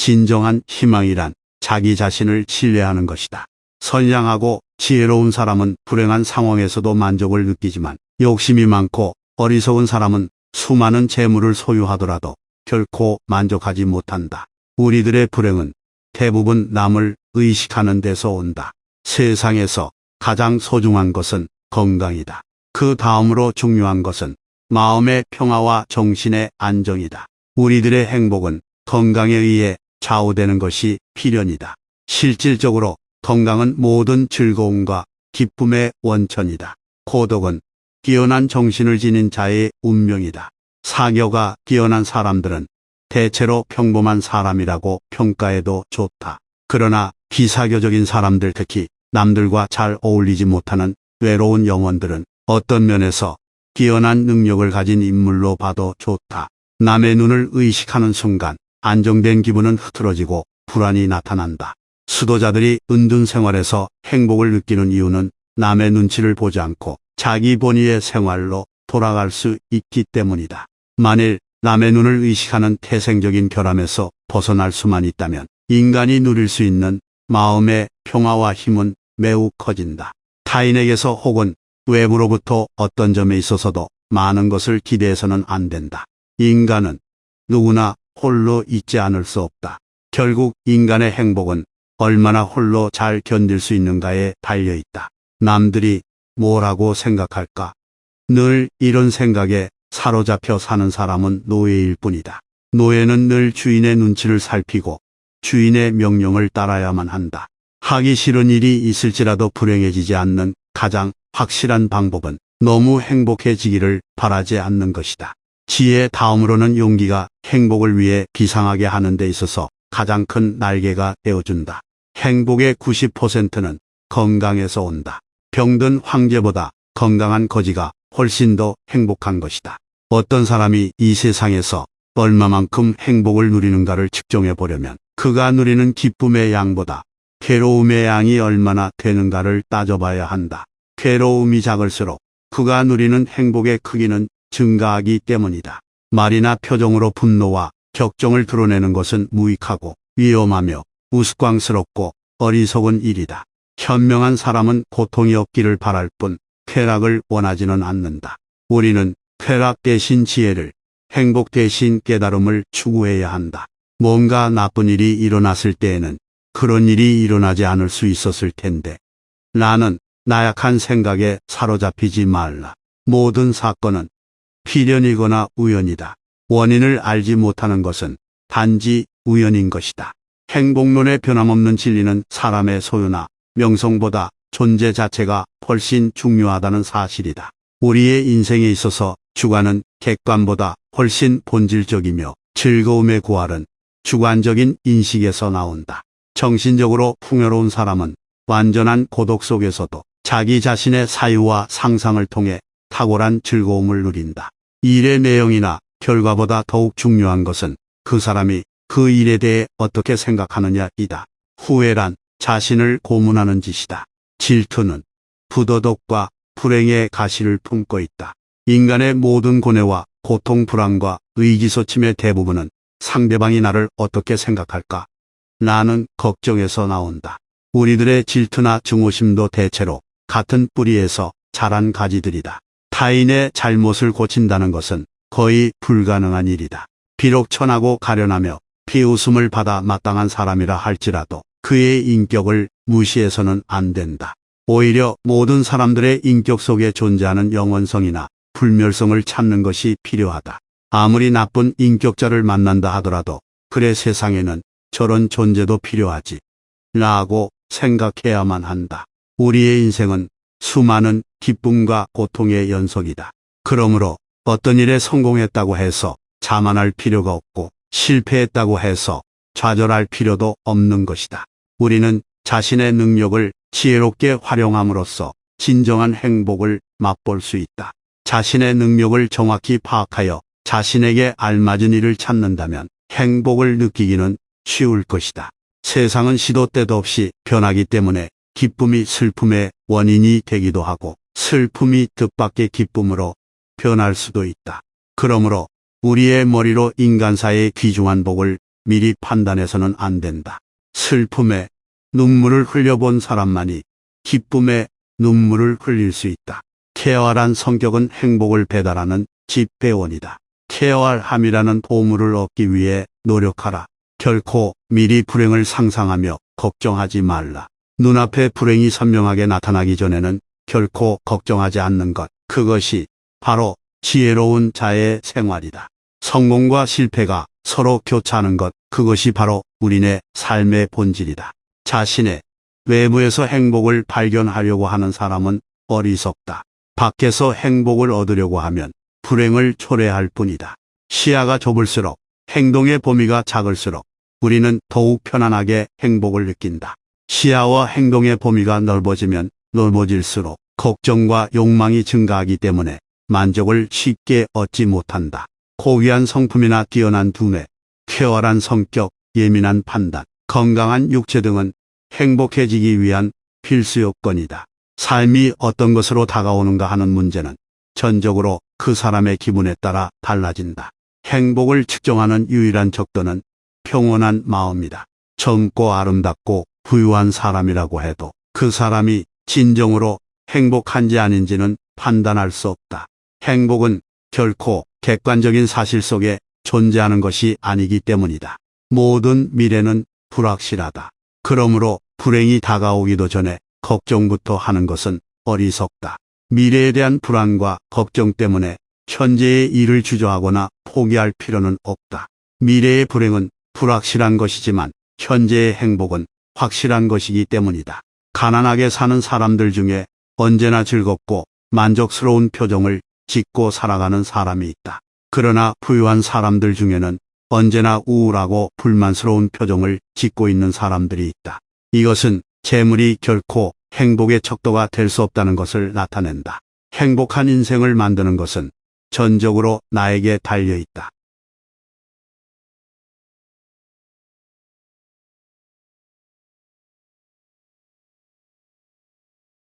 진정한 희망이란 자기 자신을 신뢰하는 것이다. 선량하고 지혜로운 사람은 불행한 상황에서도 만족을 느끼지만 욕심이 많고 어리석은 사람은 수많은 재물을 소유하더라도 결코 만족하지 못한다. 우리들의 불행은 대부분 남을 의식하는 데서 온다. 세상에서 가장 소중한 것은 건강이다. 그 다음으로 중요한 것은 마음의 평화와 정신의 안정이다. 우리들의 행복은 건강에 의해 좌우되는 것이 필연이다. 실질적으로 건강은 모든 즐거움과 기쁨의 원천이다. 고독은 뛰어난 정신을 지닌 자의 운명이다. 사교가 뛰어난 사람들은 대체로 평범한 사람이라고 평가해도 좋다. 그러나 비사교적인 사람들, 특히 남들과 잘 어울리지 못하는 외로운 영혼들은 어떤 면에서 뛰어난 능력을 가진 인물로 봐도 좋다. 남의 눈을 의식하는 순간 안정된 기분은 흐트러지고 불안이 나타난다. 수도자들이 은둔 생활에서 행복을 느끼는 이유는 남의 눈치를 보지 않고 자기 본의의 생활로 돌아갈 수 있기 때문이다. 만일 남의 눈을 의식하는 태생적인 결함에서 벗어날 수만 있다면 인간이 누릴 수 있는 마음의 평화와 힘은 매우 커진다. 타인에게서 혹은 외부로부터 어떤 점에 있어서도 많은 것을 기대해서는 안 된다. 인간은 누구나 홀로 있지 않을 수 없다. 결국 인간의 행복은 얼마나 홀로 잘 견딜 수 있는가에 달려있다. 남들이 뭐라고 생각할까? 늘 이런 생각에 사로잡혀 사는 사람은 노예일 뿐이다. 노예는 늘 주인의 눈치를 살피고 주인의 명령을 따라야만 한다. 하기 싫은 일이 있을지라도 불행해지지 않는 가장 확실한 방법은 너무 행복해지기를 바라지 않는 것이다. 지혜 다음으로는 용기가 행복을 위해 비상하게 하는 데 있어서 가장 큰 날개가 되어준다. 행복의 90%는 건강에서 온다. 병든 황제보다 건강한 거지가 훨씬 더 행복한 것이다. 어떤 사람이 이 세상에서 얼마만큼 행복을 누리는가를 측정해 보려면 그가 누리는 기쁨의 양보다 괴로움의 양이 얼마나 되는가를 따져봐야 한다. 괴로움이 작을수록 그가 누리는 행복의 크기는 증가하기 때문이다. 말이나 표정으로 분노와 격정을 드러내는 것은 무익하고 위험하며 우스꽝스럽고 어리석은 일이다. 현명한 사람은 고통이 없기를 바랄 뿐 쾌락을 원하지는 않는다. 우리는 쾌락 대신 지혜를, 행복 대신 깨달음을 추구해야 한다. 뭔가 나쁜 일이 일어났을 때에는 그런 일이 일어나지 않을 수 있었을 텐데. 나는 나약한 생각에 사로잡히지 말라. 모든 사건은 필연이거나 우연이다. 원인을 알지 못하는 것은 단지 우연인 것이다. 행복론의 변함없는 진리는 사람의 소유나 명성보다 존재 자체가 훨씬 중요하다는 사실이다. 우리의 인생에 있어서 주관은 객관보다 훨씬 본질적이며 즐거움의 고할은 주관적인 인식에서 나온다. 정신적으로 풍요로운 사람은 완전한 고독 속에서도 자기 자신의 사유와 상상을 통해 탁월한 즐거움을 누린다. 일의 내용이나 결과보다 더욱 중요한 것은 그 사람이 그 일에 대해 어떻게 생각하느냐이다. 후회란 자신을 고문하는 짓이다. 질투는 부도덕과 불행의 가시를 품고 있다. 인간의 모든 고뇌와 고통, 불안과 의기소침의 대부분은 상대방이 나를 어떻게 생각할까? 라는 걱정에서 나온다. 우리들의 질투나 증오심도 대체로 같은 뿌리에서 자란 가지들이다. 타인의 잘못을 고친다는 것은 거의 불가능한 일이다. 비록 천하고 가련하며 비웃음을 받아 마땅한 사람이라 할지라도 그의 인격을 무시해서는 안 된다. 오히려 모든 사람들의 인격 속에 존재하는 영원성이나 불멸성을 찾는 것이 필요하다. 아무리 나쁜 인격자를 만난다 하더라도 그래, 세상에는 저런 존재도 필요하지 라고 생각해야만 한다. 우리의 인생은 수많은 기쁨과 고통의 연속이다. 그러므로 어떤 일에 성공했다고 해서 자만할 필요가 없고 실패했다고 해서 좌절할 필요도 없는 것이다. 우리는 자신의 능력을 지혜롭게 활용함으로써 진정한 행복을 맛볼 수 있다. 자신의 능력을 정확히 파악하여 자신에게 알맞은 일을 찾는다면 행복을 느끼기는 쉬울 것이다. 세상은 시도 때도 없이 변하기 때문에 기쁨이 슬픔의 원인이 되기도 하고 슬픔이 뜻밖의 기쁨으로 변할 수도 있다. 그러므로 우리의 머리로 인간사의 귀중한 복을 미리 판단해서는 안 된다. 슬픔에 눈물을 흘려본 사람만이 기쁨에 눈물을 흘릴 수 있다. 쾌활한 성격은 행복을 배달하는 집배원이다. 쾌활함이라는 보물을 얻기 위해 노력하라. 결코 미리 불행을 상상하며 걱정하지 말라. 눈앞에 불행이 선명하게 나타나기 전에는 결코 걱정하지 않는 것. 그것이 바로 지혜로운 자의 생활이다. 성공과 실패가 서로 교차하는 것. 그것이 바로 우리네 삶의 본질이다. 자신의 외부에서 행복을 발견하려고 하는 사람은 어리석다. 밖에서 행복을 얻으려고 하면 불행을 초래할 뿐이다. 시야가 좁을수록, 행동의 범위가 작을수록 우리는 더욱 편안하게 행복을 느낀다. 시야와 행동의 범위가 넓어지면 넓어질수록 걱정과 욕망이 증가하기 때문에 만족을 쉽게 얻지 못한다. 고귀한 성품이나 뛰어난 두뇌, 쾌활한 성격, 예민한 판단, 건강한 육체 등은 행복해지기 위한 필수 요건이다. 삶이 어떤 것으로 다가오는가 하는 문제는 전적으로 그 사람의 기분에 따라 달라진다. 행복을 측정하는 유일한 척도는 평온한 마음이다. 젊고 아름답고 부유한 사람이라고 해도 그 사람이 진정으로 행복한지 아닌지는 판단할 수 없다. 행복은 결코 객관적인 사실 속에 존재하는 것이 아니기 때문이다. 모든 미래는 불확실하다. 그러므로 불행이 다가오기도 전에 걱정부터 하는 것은 어리석다. 미래에 대한 불안과 걱정 때문에 현재의 일을 주저하거나 포기할 필요는 없다. 미래의 불행은 불확실한 것이지만 현재의 행복은 확실한 것이기 때문이다. 가난하게 사는 사람들 중에 언제나 즐겁고 만족스러운 표정을 짓고 살아가는 사람이 있다. 그러나 부유한 사람들 중에는 언제나 우울하고 불만스러운 표정을 짓고 있는 사람들이 있다. 이것은 재물이 결코 행복의 척도가 될 수 없다는 것을 나타낸다. 행복한 인생을 만드는 것은 전적으로 나에게 달려 있다.